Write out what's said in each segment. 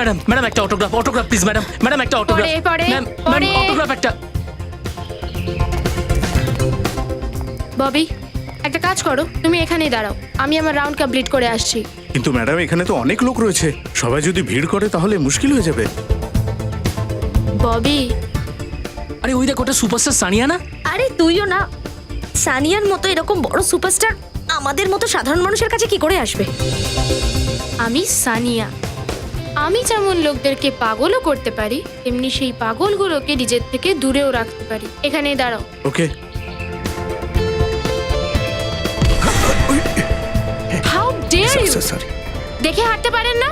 Madam, madam একটা autograph, autograph please madam, madam একটা autograph. Ma'am, ma'am autograph একটা। ববি, একটা কাজ করো, তুমি এখানেই দাঁড়াও, আমি আমার রাউন্ড কমপ্লিট করে আসছি। কিন্তু ম্যাডাম এখানে তো অনেক লোক রয়েছে, সবাই যদি ভিড় করে তাহলে মুশকিল হয়ে যাবে। ববি, আরে ওই দেখ, ওটা সুপারস্টার সানিয়া না? আরে তুইও না, সানিয়ার মতো এরকম বড় সুপারস্টার আমাদের মতো সাধারণ মানুষের কাছে কি করে আসবে? আমি সানিয়া। আমি যেমন লোকদেরকে পাগলও করতে পারি, তেমনি সেই পাগলগুলোকে নিজের থেকে দূরেও রাখতে পারি। এখানেই দাঁড়াও। Okay. How dare you! Sorry দেখে হাঁটতে পারেন না?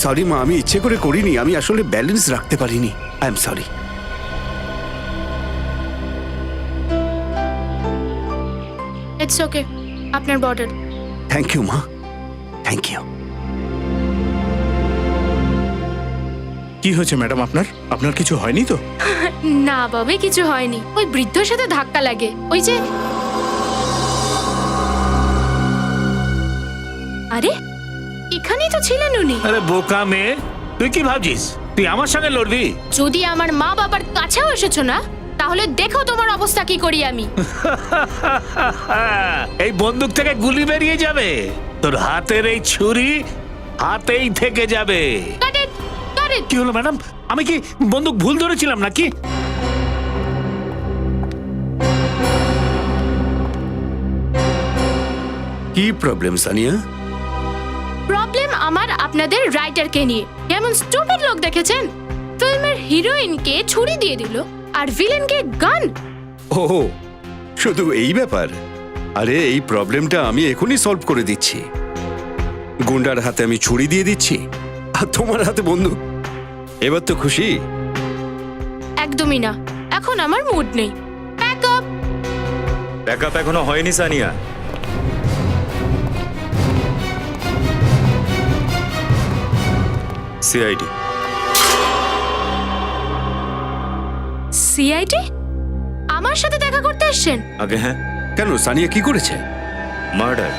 সরি মা, আমি ইচ্ছে করে করিনি, আমি আসলে ব্যালেন্স রাখতে পারিনি। I am sorry. It's okay, আপনার বর্ডার। থ্যাংক ইউ মা, থ্যাংক ইউ। কি হয়েছে ম্যাডাম আপনার? আপনার কিছু হয়নি তো? না ববি, কিছু হয়নি। ওই বৃদ্ধর সাথে ধাক্কা লাগে, ওই যে। আরে এখানেই তো ছিলেন উনি। আরে বোকা মেয়ে, তুই কি ভাবছিস তুই আমার সঙ্গে লড়বি? যদি আমার মা বাবার কাছেও এসেছো না, তাহলে দেখো তোমার অবস্থা কি করি আমি। এই বন্দুক থেকে গুলি বেরিয়ে যাবে, তোর হাতের এই ছুরি হাতেই থেকে যাবে। Cut it, cut it. কি হলো ম্যাডাম, আমি কি বন্দুক ভুল ধরেছিলাম নাকি? কি প্রবলেম সানিয়া? প্রবলেম আমার আপনাদের রাইটারকে নিয়ে। কেমন স্টুপিড লোক দেখেছেন? ফিল্মের হিরোইনকে ছুরি দিয়ে দিল আর ভিলেনকে গান। ও শুধু এই ব্যাপার? আরে এই প্রবলেমটা আমি এখনই সলভ করে দিচ্ছি। গুন্ডার হাতে আমি ছুরি দিয়ে দিচ্ছি আর তোমার হাতে বন্দুক। এবার তো খুশি? একদমই না, এখন আমার মুড নেই। Pack up. ব্যাকআপ এখনো হয়নি সানিয়া। সিআইডি। সিআইডি আমার সাথে দেখা করতে এসেছেন? আগে হ্যাঁ। কেন, সানিয়া কি করেছে? মার্ডার।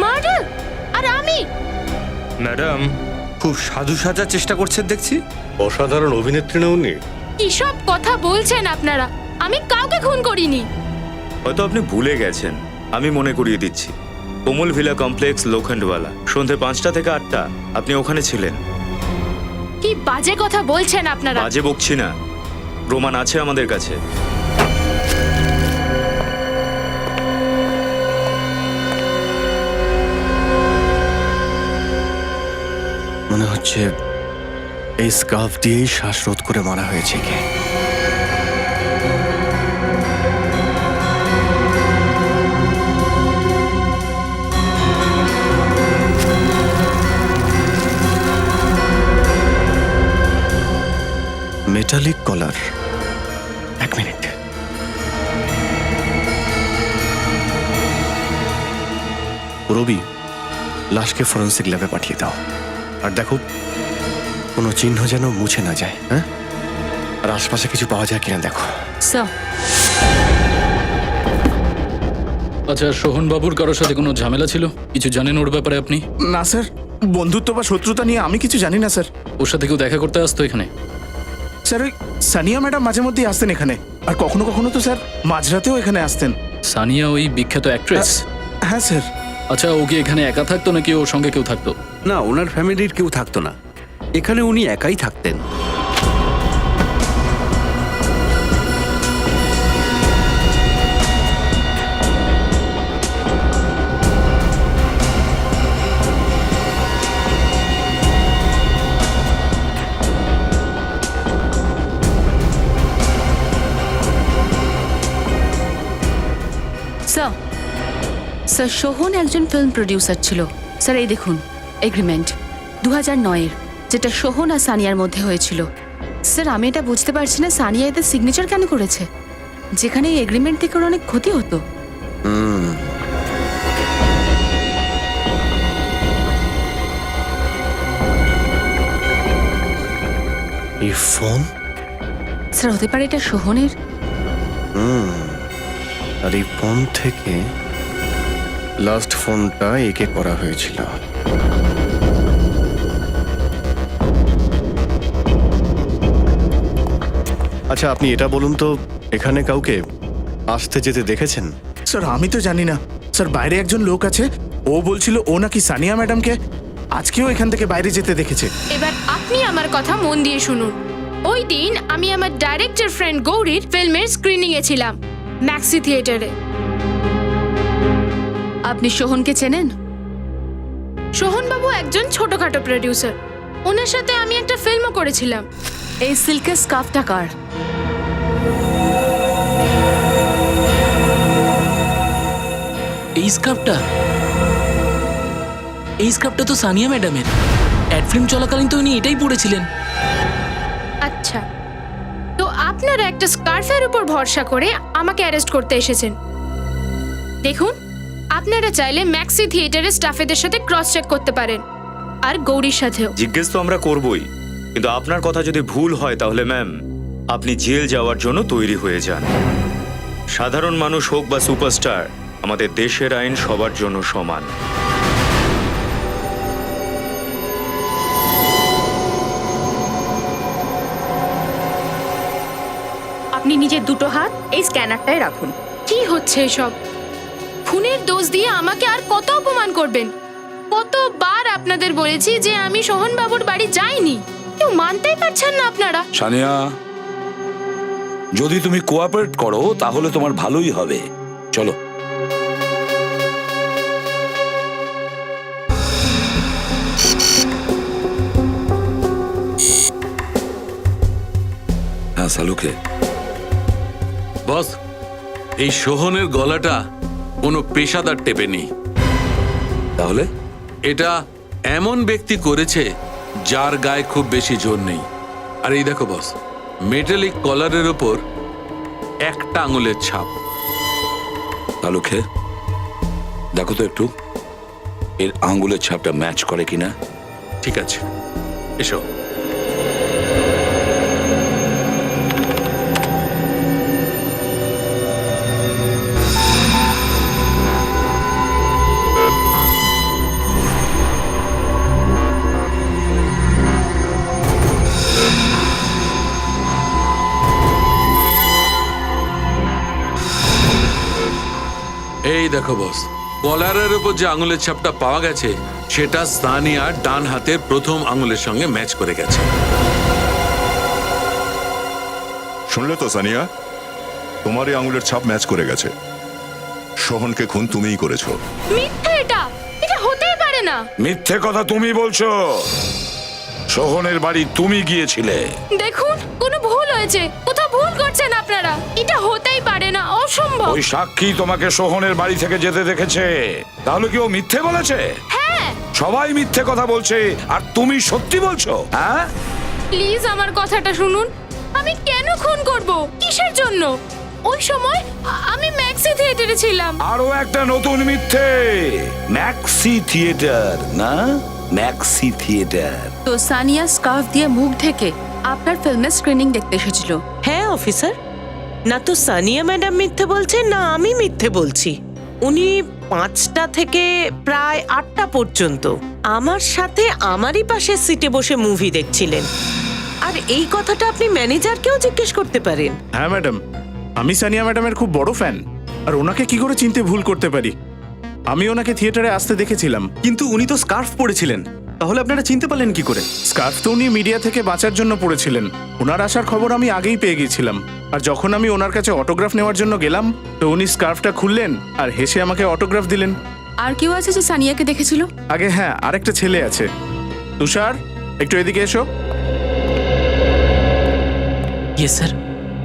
মার্ডার? আর আমি? ম্যাডাম খুব সাধু সাজার চেষ্টা করছেন দেখছি। অসাধারণ অভিনেত্রী না উনি? কি সব কথা বলছেন আপনারা? আমি কাউকে খুন করিনি। হয়তো আপনি ভুলে গেছেন, আমি মনে করিয়ে দিচ্ছি। কোমল ভিলা কমপ্লেক্স, লোখণ্ডওয়ালা, সন্ধে 5টা থেকে 8টা আপনি ওখানে ছিলেন। কি বাজে কথা বলছেন আপনারা? বাজে বকছি না, প্রমাণ আছে আমাদের কাছে। মনে হচ্ছে এই স্কার্ফ দিয়েই শ্বাসরোধ করে মারা হয়েছে কে। মেটালিক কলার। এক মিনিট। রবি, লাশকে ফরেন্সিক ল্যাবে পাঠিয়ে দাও। আর দেখো কোনো চিহ্ন যেন মুছে না যায়। হ্যাঁ, আর আশপাশে কিছু পাওয়া যায় কিনা দেখো। স্যার, আচ্ছা, সোহন বাবুর কারোর সাথে কোনো ঝামেলা ছিল? কিছু জানেন ওর ব্যাপারে আপনি? না স্যার, বন্ধুত্ব বা শত্রুতা নিয়ে আমি কিছু জানি না স্যার। ওর সাথে কেউ দেখা করতে আসতো এখানে? স্যার ওই সানিয়া ম্যাডাম মাঝে মধ্যেই আসতেন এখানে, আর কখনো কখনো তো স্যার মাঝরাতেও এখানে আসতেন। সানিয়া ওই বিখ্যাত অ্যাক্ট্রেস? হ্যাঁ স্যার। আচ্ছা, ও কি এখানে একা থাকতো নাকি ওর সঙ্গে কেউ থাকতো? না, ওনার ফ্যামিলির কেউ থাকতো না, এখানে উনি একাই থাকতেন। স্যার, স্যার সোহন একজন ফিল্ম প্রডিউসার ছিল। স্যার এই দেখুন এগ্রিমেন্ট 2009-এর, যেটা সোহন আর সানিয়ার মধ্যে হয়েছিল। স্যার আমি এটা বুঝতে পারছি না সানিয়া এতে সিগনেচার কেন করেছে, যেখানে এই এগ্রিমেন্ট থেকে ওর অনেক ক্ষতি হতো। এই ফোন? স্যার হতে পারে এটা সোহনের। আর এই ফোন থেকে লাস্ট ফোনটা একে করা হয়েছিল। আচ্ছা আপনি এটা বলুন তো, এখানে কাউকে আসতে যেতে দেখেছেন? স্যার আমি তো জানি না স্যার, বাইরে একজন লোক আছে, ও বলছিল ও নাকি সানিয়া ম্যাডামকে আজকেও এখান থেকে বাইরে যেতে দেখেছে। এবার আপনি আমার কথা মন দিয়ে শুনুন। ওই দিন আমি আমার ডাইরেক্টর ফ্রেন্ড গৌরীর ফিল্মের স্ক্রিনিং এ ছিলাম ম্যাক্সি থিয়েটারে। আপনি সোহনকে চেনেন? সোহনবাবু একজন ছোটখাটো প্রডিউসার, ওনার সাথে আমি একটা ফিল্মও করেছিলাম। এই সিল্কের স্কার্ফটা কার? এই স্কার্ফটা তো সানিয়া ম্যাডামের। অ্যাড ফিল্ম চলাকালীন তো উনি এটাই পড়েছিলেন। আচ্ছা, তো আপনারা একটা স্কার্ফের উপর ভরসা করে আমাকে অ্যারেস্ট করতে এসেছেন। দেখুন, আপনারা চাইলে ম্যাক্সি থিয়েটারের স্টাফেদের সাথে ক্রস চেক করতে পারেন, আর গৌরীর সাথেও। জিজ্ঞেস তো আমরা করবই, কিন্তু আপনার কথা যদি ভুল হয় তাহলে ম্যাম আপনি জেল যাওয়ার জন্য তৈরি হয়ে যান। সাধারণ মানুষ হোক বা সুপারস্টার, আমাদের দেশের আইন সবার জন্য সমান। আপনি নিজের দুটো হাত এই স্ক্যানারটায় রাখুন। কি হচ্ছে এসব? খুনের দোষ দিয়ে আমাকে আর কত অপমান করবেন? কতবার আপনাদের বলেছি যে আমি সোহনবাবুর বাড়ি যাইনি, কেউ মানতেই পারছেন না আপনারা। সানিয়া, যদি তুমি কোঅপারেট করো তাহলে তোমার ভালোই হবে। চলো। হ্যাঁ সালুকে। বস, এই সোহনের গলাটা কোনো পেশাদার টেপে নেই। তাহলে এটা এমন ব্যক্তি করেছে যার গায়ে খুব বেশি জোর নেই। আর এই দেখো বস, মেটালিক কলারের ওপর একটা আঙুলের ছাপ। সালুকে দেখো তো একটু এর আঙ্গুলের ছাপটা ম্যাচ করে কিনা। ঠিক আছে, এসো। এই দেখো বস, কলারের উপর যে আঙুলের ছাপটা পাওয়া গেছে সেটা সানিয়ার ডান হাতের প্রথম আঙুলের সঙ্গে ম্যাচ করে গেছে। শুনলে তো সানিয়া, তোমার এই আঙুলের ছাপ ম্যাচ করে গেছে। সোহনকে খুন তুমিই করেছো। মিথ্যে, এটা এটা হতেই পারে না। মিথ্যে কথা তুমি বলছো। সোহনের বাড়ি তুমি গিয়েছিলে। দেখুন, কোনো ভুল হয়েছে, কোথাও ভুল করছেন আপনারা। এটা হতেই পারে না, অসম্ভব। ওই সাক্ষী তোমাকে সোহনের বাড়ি থেকে যেতে দেখেছে। তাহলে কি ও মিথ্যে বলেছে? হ্যাঁ। সবাই মিথ্যে কথা বলছে আর তুমি সত্যি বলছো? হ্যাঁ, প্লিজ আমার কথাটা শুনুন। আমি কেন খুন করব? কিসের জন্য? ওই সময় আমি ম্যাক্সি থিয়েটারে ছিলাম। আরো একটা নতুন মিথ্যে। ম্যাক্সি থিয়েটার না, ম্যাক্সি থিয়েটার। তো সানিয়া স্কার্ফ দিয়ে মুখ ঢেকে আপনার ফিল্মের স্ক্রিনিং দেখতে এসেছিল। হ্যাঁ অফিসার, না তো সানিয়া ম্যাডাম মিথ্যে বলছে না আমি মিথ্যে বলছি। উনি 5টা থেকে প্রায় 8টা পর্যন্ত আমার সাথে আমারই পাশে সিটে বসে মুভি দেখছিলেন। আর এই কথাটা আপনি ম্যানেজারকেও জিজ্ঞেস করতে পারেন। হ্যাঁ ম্যাডাম, আমি সানিয়া ম্যাডামের খুব বড় ফ্যান, আর ওনাকে কি করে চিনতে ভুল করতে পারি? আমি ওনাকে থিয়েটারে আসতে দেখেছিলাম। কিন্তু উনি তো স্কার্ফ পরেছিলেন, তাহলে আপনারা চিনতে পারলেন কি করে? স্কার্ফ তো উনি মিডিয়া থেকে বাঁচার জন্য পড়েছিলেন। ওনার আসার খবর আমি আগেই পেয়ে গিয়েছিলাম, আর যখন আমি ওনার কাছে অটোগ্রাফ নেওয়ার জন্য গেলাম তো উনি স্কার্ফটা খুললেন আর হেসে আমাকে অটোগ্রাফ দিলেন। আর কেউ আছে যে সানিয়াকে দেখেছিল? আগে হ্যাঁ, আরেকটা ছেলে আছে। তুষার, একটু এদিকে এসো। Yes sir.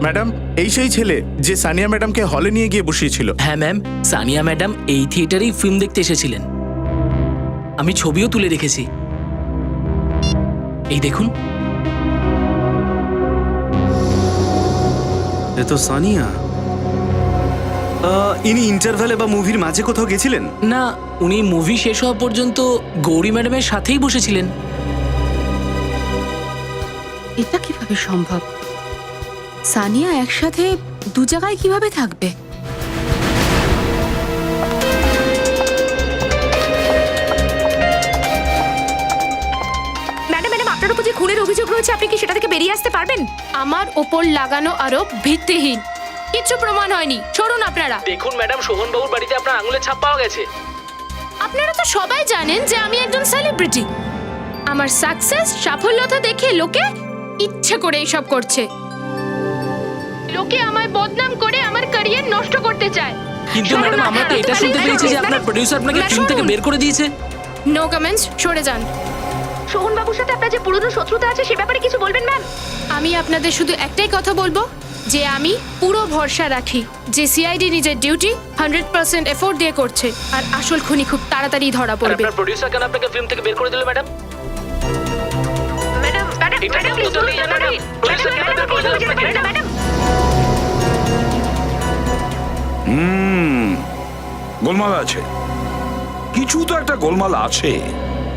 ম্যাডাম, এই সেই ছেলে যে সানিয়া ম্যাডামকে হলে নিয়ে গিয়ে বসিয়েছিল। হ্যাঁ ম্যাম, সানিয়া ম্যাডাম এই থিয়েটারেই ফিল্ম দেখতে এসেছিলেন। আমি ছবিও তুলে রেখেছি, এই দেখুন। এ তো সানিয়া। ইনি ইন্টারভ্যালে বা মুভির মাঝে কোথাও গেছিলেন? না, উনি মুভি শেষ হওয়া পর্যন্ত গৌরী ম্যাডামের সাথেই বসেছিলেন। এটা কিভাবে সম্ভব? সানিয়া একসাথে দু জায়গায় কিভাবে থাকবে? ম্যাডাম ম্যাডাম আপনার উপর যে খুনের অভিযোগ রয়েছে, আপনি কি সেটা থেকে বেরিয়ে আসতে পারবেন? আমার ওপর লাগানো আরোপ ভিত্তিহীন, কিচ্ছু প্রমাণ হয়নি। সরুন আপনারা। দেখুন ম্যাডাম, সোহন বাবুর বাড়িতে আপনার আঙুলের ছাপ পাওয়া গেছে। আপনারা তো সবাই জানেন যে আমি একজন সেলিব্রিটি। আমার সাকসেস, সাফল্যতা দেখে লোকে ইচ্ছে করে এইসব করছে। লোকে আমায় বদনাম করে আমার ক্যারিয়ার নষ্ট করতে চায়। কিন্তু ম্যাডাম, আমরা তো এটা শুনতে পেয়েছি যে আপনার প্রোডিউসার আপনাকে ফিল্ম থেকে বের করে দিয়েছে। নো কমেন্টস, সরে যান। সোহন বাবুর সাথে আপনার যে পুরনো শত্রুতা আছে সে ব্যাপারে কিছু বলবেন ম্যাম? আমি আপনাদের শুধু একটাই কথা বলবো যে আমি পুরো ভরসা রাখি যে সিআইডি নিজের ডিউটি 100% এফোর্ট দিয়ে করছে, আর আসল খুনি খুব তাড়াতাড়ি ধরা পড়বে। আপনার প্রোডিউসার কেন আপনাকে ফিল্ম থেকে বের করে দিল ম্যাডাম? গোলমাল আছে, কিছু তো একটা গোলমাল আছে।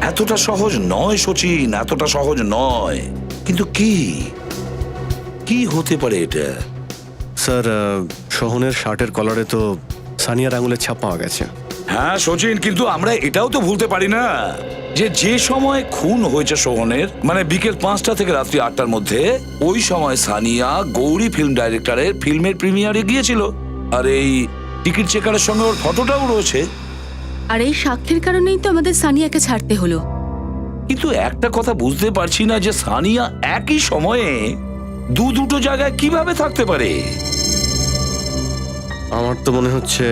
এতটা সহজ নয় সচিন, এতটা সহজ নয়। কিন্তু কি কি হতে পারে এটা? স্যার, সোহনের শার্টের কলারে তো সানিয়ার আঙুলের ছাপ পাওয়া গেছে। হ্যাঁ সচিন, কিন্তু আমরা এটাও তো ভুলতে পারি না যে সময় খুন হয়েছে সোহনের, মানে বিকেল 5টা থেকে রাত্রি 8টার মধ্যে, ওই সময় সানিয়া গৌরী ফিল্ম ডাইরেক্টরের ফিল্মের প্রিমিয়ারে গিয়েছিল। আর এই টিকিট চেকারের সঙ্গে ওর ফটোটাও রয়েছে। আর এই সাক্ষীর কারণেই তো আমাদের সানিয়াকে ছাড়তে হলো। কিন্তু একটা কথা বুঝতে পারছি না যে সানিয়া একই সময়ে দুটো জায়গায় কিভাবে থাকতে পারে। আমার তো মনে হচ্ছে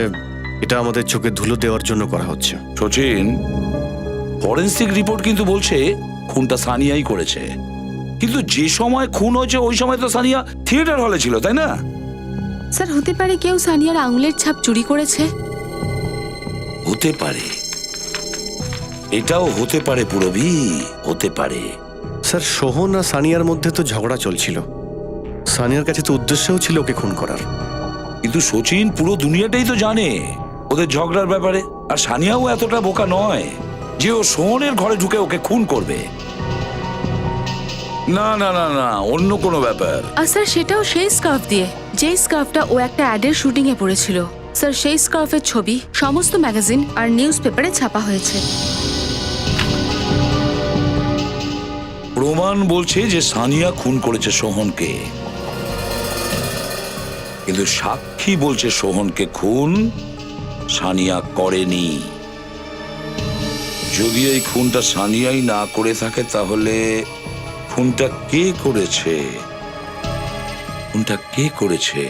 এটা আমাদের চোখে ধুলো দেওয়ার জন্য করা হচ্ছে। সচিন, ফরেন্সিক রিপোর্ট কিন্তু বলছে খুনটা সানিয়াই করেছে। কিন্তু যে সময় খুন হয়েছে ওই সময় তো সানিয়া থিয়েটার হলে ছিল, তাই না? স্যার, হতে পারে কেউ সানিয়ার আঙুলের ছাপ চুরি করেছে। হতে পারে, এটাও হতে পারে পুরবি, হতে পারে। স্যার, সোহন আর সানিয়ার মধ্যে তো ঝগড়া চলছিল। সানিয়ার কাছে তো উদ্দেশ্যও ছিল ওকে খুন করার। কিন্তু সচিন, পুরো দুনিয়াটাই তো জানে ওদের ঝগড়ার ব্যাপারে। আর সানিয়াও এতটা বোকা নয় যে ও সোহনের ঘরে ঢুকে ওকে খুন করবে। না না না না, অন্য কোনো ব্যাপার। আর স্যার, সেটাও সেই স্কার্ফ দিয়ে, যে স্কার্ফটা ও একটা অ্যাডের শুটিং এ পড়েছিল। স্যার, সেই স্কার্ফের ছবি সমস্ত ম্যাগাজিন আর নিউজ পেপারে ছাপা হয়েছে। প্রমাণ বলছে যে সানিয়া খুন করেছে সোহনকে, কিন্তু সাক্ষী বলছে সোহনকে খুন সানিয়া করেনি। যদি এই খুনটা সানিয়াই না করে থাকে, তাহলে খুনটা কে করেছে? খুনটা কে করেছে?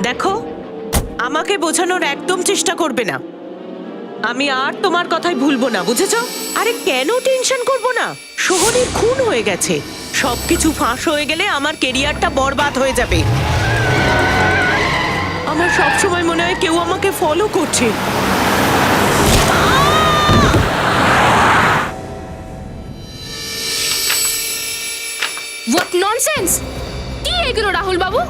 দেখো, আমাকে বোঝানোর একদম চেষ্টা করবে না। আমি আর তোমার কথাই ভুলবো না, বুঝেছো? আরে কেন টেনশন করবো না? সোহনের খুন হয়ে গেছে, সবকিছু ফাঁস হয়ে গেলে আমার কেরিয়ারটা বরবাদ হয়ে যাবে। আমার সবসময় মনে হয় কেউ আমাকে ফলো করছে। What nonsense! কি এগুলো রাহুল বাবু?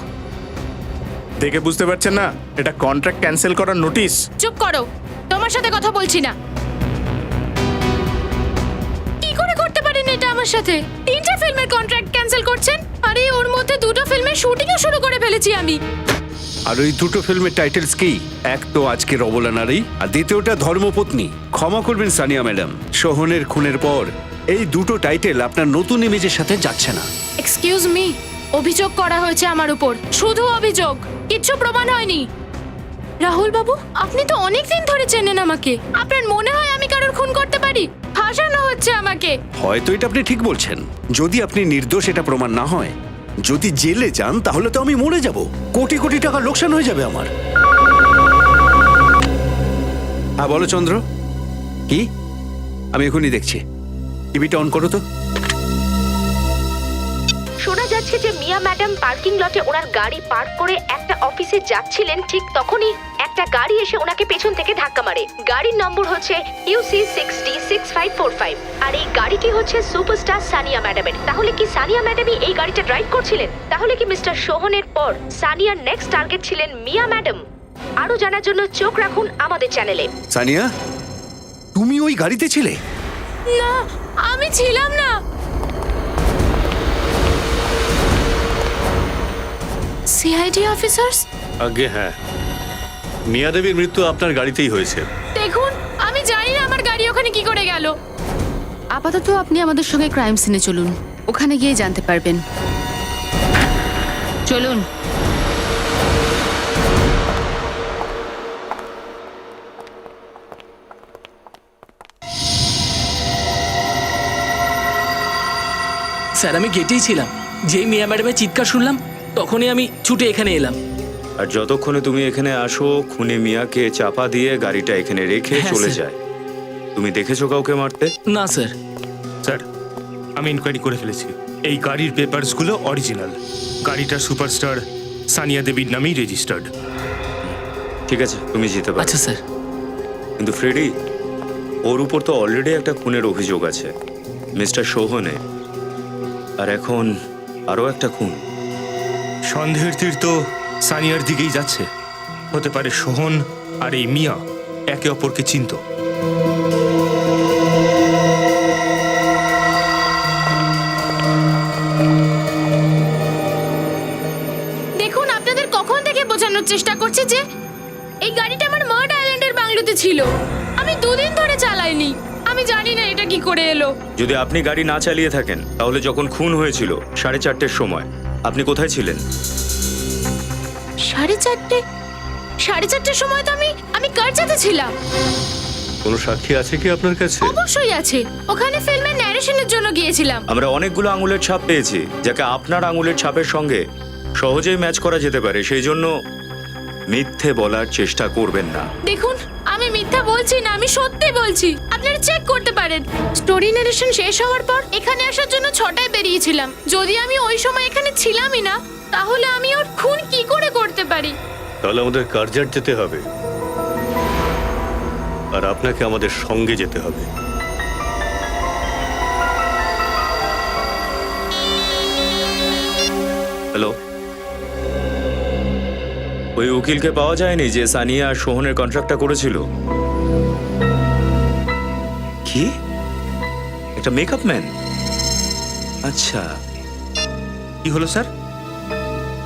দেখে বুঝতে পারছেন না এটা কন্ট্রাক্ট ক্যান্সেল করার নোটিশ? চুপ করো, তোমার সাথে কথা বলছি না। কি করে করতে পারেন এটা আমার সাথে? 3টে ফিল্মের কন্ট্রাক্ট ক্যান্সেল করছেন? আরে ওর মধ্যে 2টো ফিল্মের শুটিংও শুরু করে ফেলেছি আমি। আর ওই দুটো ফিল্মের টাইটেলস কি? এক তো আজকের অবলানারী, আর দ্বিতীয়টা ধর্মপত্নী। ক্ষমা করবেন সানিয়া ম্যাডাম, সোহনের খুনের পর এই দুটো টাইটেল আপনার নতুন ইমেজের সাথে যাচ্ছে না। এক্সকিউজ মি, অভিযোগ করা হয়েছে আমার উপর, শুধু অভিযোগ, কিচ্ছু প্রমাণ হয়নি। রাহুল বাবু, আপনি তো অনেক দিন ধরে চেনেন আমাকে। আপনার মনে হয় আমি কারোর খুন করতে পারি? ফাঁসানো হচ্ছে আমাকে। হয়তো এটা আপনি ঠিক বলছেন। যদি আপনি নির্দোষ এটা প্রমাণ না হয়, যদি জেলে যান, তাহলে তো আমি মরে যাব, কোটি কোটি টাকা লোকসান হয়ে যাবে আমার। হ্যাঁ বলো চন্দ্র, কি? আমি এখনই দেখছি। টিভিটা অন করো তো। শোনা যাচ্ছে হয়েছে যে মিয়া ম্যাডাম পার্কিং লটে ওনার গাড়ি পার্ক করে একটা অফিসে যাচ্ছিলেন, ঠিক তখনই একটা গাড়ি এসে ওনাকে পেছন থেকে ধাক্কা মারে। গাড়ির নম্বর হচ্ছে UC6D6545 আর এই গাড়িটি হচ্ছে সুপারস্টার সানিয়া ম্যাডামের। তাহলে কি সানিয়া ম্যাডামই এই গাড়িটা ড্রাইভ করছিলেন? তাহলে কি মিস্টার সোহনের পর সানিয়ার নেক্সট টার্গেট ছিলেন মিয়া ম্যাডাম? আরো জানার জন্য চোখ রাখুন আমাদের চ্যানেলে। সানিয়া, তুমি ওই গাড়িতে ছিলে? না, আমি ছিলাম না। সিআইডি অফিসার্স, আগে হ্যাঁ, মিয়া দেবীর মৃত্যু আপনার গাড়িতেই হয়েছে। দেখুন আমি জানি না আমার গাড়ি ওখানে কি করে গেল। আপাতত আপনি আমাদের সঙ্গে ক্রাইম সিনে চলুন, ওখানে গিয়ে জানতে পারবেন। চলুন। স্যার আমি গেটেই ছিলাম, যেই মিয়া ম্যাডামের চিৎকার শুনলাম তখনই আমি ছুটে এখানে এলাম। আর যতক্ষণে তুমি এখানে আসো, খুনে মিয়াকে চাপা দিয়ে গাড়িটা এখানে রেখে হ্যাঁ, চলে স্যার। যায়। তুমি দেখেছো কাউকে মারতে? না স্যার। স্যার, আমি ইনকোয়ারি করে ফেলেছি। এই গাড়ির পেপারসগুলো অরিজিনাল। গাড়িটা সুপারস্টার সানিয়া দেবীর নামেই রেজিস্টার্ড। ঠিক আছে, তুমি যেতে পারো। আচ্ছা স্যার। কিন্তু ফ্রেডি, ওর উপর তো অলরেডি একটা খুনের অভিযোগ আছে, মিস্টার সোহনে। আর এখন আরও একটা খুন। সন্দেহের তীর তো সানিয়ার দিকেই যাচ্ছে। হতে পারে সোহন আর এই মিয়া একে অপরকে চিনত। দেখুন আপনাদের কখন থেকে বোঝানোর চেষ্টা করছি যে এই গাড়িটা আমার মার্ড আইল্যান্ডের বাংলোতে ছিল। আমি 2 দিন ধরে চালাইনি, আমি জানি না এটা কি করে এলো। যদি আপনি গাড়ি না চালিয়ে থাকেন, তাহলে যখন খুন হয়েছিল 4:30-র সময় আপনি কোথায় ছিলেন? 4:30 সময় তো আমি কারজাতে ছিলাম। কোনো সাক্ষী আছে কি আপনার কাছে? অবশ্যই আছে, ওখানে ফিল্মের ন্যারেশনের জন্য গিয়েছিলাম। আমরা অনেকগুলো আঙুলের ছাপ পেয়েছি, যাকে আপনার আঙুলের ছাপের সঙ্গে সহজেই ম্যাচ করা যেতে পারে। সেই জন্য মিথ্যে বলার চেষ্টা করবেন না। দেখুন আমি মিথ্যা বলছি না, আমি সত্যি বলছি। আপনারা চেক করতে পারেন। স্টোরি ন্যারেশন শেষ হওয়ার পর এখানে আসার জন্য 6টায় বেরিয়েছিলাম। যদি আমি ওই সময় এখানে ছিলামই না, তাহলে আমি ওর খুন কি করে করতে পারি? তাহলে আমাদের কার্জার যেতে হবে, আর আপনাকে আমাদের সঙ্গে যেতে হবে। হ্যালো, ওই উকিলকে পাওয়া যায়নি যে সানিয়া আর সোহনের কন্ট্রাক্টটা করেছিল? কি? একটা মেকআপ ম্যান? আচ্ছা, কি হলো স্যার?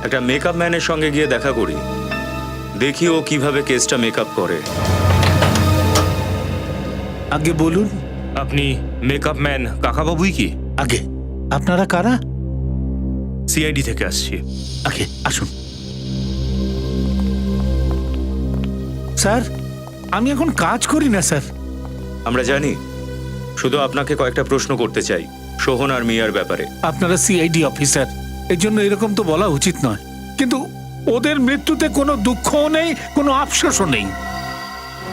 একটা মেকআপ ম্যানের সঙ্গে গিয়ে দেখা করি, দেখি ও কিভাবে কেসটা মেকআপ করে। আগে বলুন, আপনি মেকআপ ম্যান কাকাবাবুই কি? আগে আপনারা কারা? সিআইডি থেকে আসছি। আগে আসুন। স্যার, আমি এখন কাজ করি না স্যার। আমরা জানি, শুধু আপনাকে কয়েকটা প্রশ্ন করতে চাই সোহন আর মিয়ার ব্যাপারে। আপনারা সিআইডি অফিসার, এর জন্য এরকম তো বলা উচিত নয়। কিন্তু ওদের মৃত্যুতে কোনো দুঃখও নেই, কোনো আফসোসও নেই।